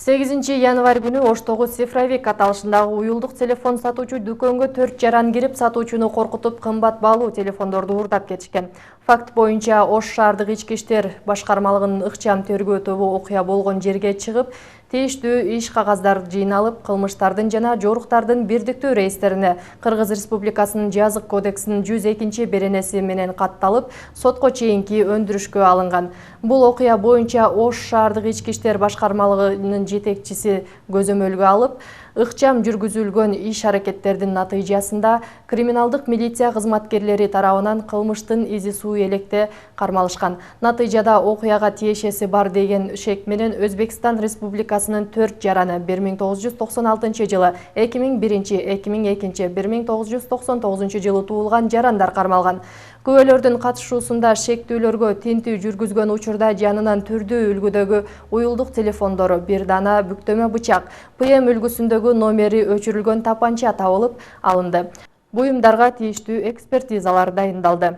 8 январь күнү Оштогу цифровик аталышындагы уюлдук телефон сатуучу дүкөнгө 4 жаран кирип, сатуучуну коркутуп, кымбат баалуу телефондорду уурдап кетишкен. Факт боюнча Ош шаардык ички иштер башкармалыгынын ыкчам тергөө тобу окуя болгон жерге чыгып, тийиштүү иш кагаздарды жыйналып, кылмыштардын жана жоруктардын бирдиктүү рейстерине Кыргыз Республикасынын жазык кодексинин 102 беренеси менен катталып, сотко чейинки өндүрүшкө алынган. Бул окуя боюнча Ош шаардык ички иштер башкармалыгынын жетекчиси көзөмөлгө алып, ыкчам жүргүзүлгөн иш-аракеттердин натыйжасында криминалдык милиция кызматкерлери тарабынан кылмыштын изи суу электе кармалышкан. Натыйжада окуяга тиешеси бар деген шек менен Өзбекстан Республикасынын 4 жараны 1996 жылы, 2001, 2002, 1999 жылы туулган жарандар кармалган. Күбөлөрдүн катышуусунда шектүүлөргө тинтүү жүргүзгөн учурда жанынан түрдүү үлгүдөгү уюлдук телефондору, бир дана бүктөмө бычак, ПМ үлгүсүндөгү номери өчүрүлгөн тапанча табылып алынды. Буюмдарга тийиштүү экспертизалар дайындалды.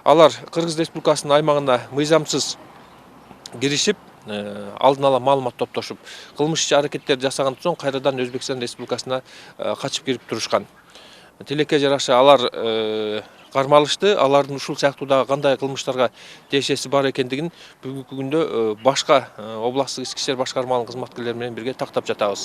Алар Кыргыз Республикасынын аймагына мыйзамсыз киришип, алдын ала маалымат топтошуп, кылмыш иш-аракеттерди жасагандан соң кайрадан Өзбекстан Республикасына качып кирип турушкан. Тилекке жараша алар кармалышты, алардын ушул сыяктуу кандай кылмыштарга тиешеси бар экендигин бүгүнкү күндө башка областтык ички иштер башкармалыгынын кызматкерлери менен бирге тактап жатабыз.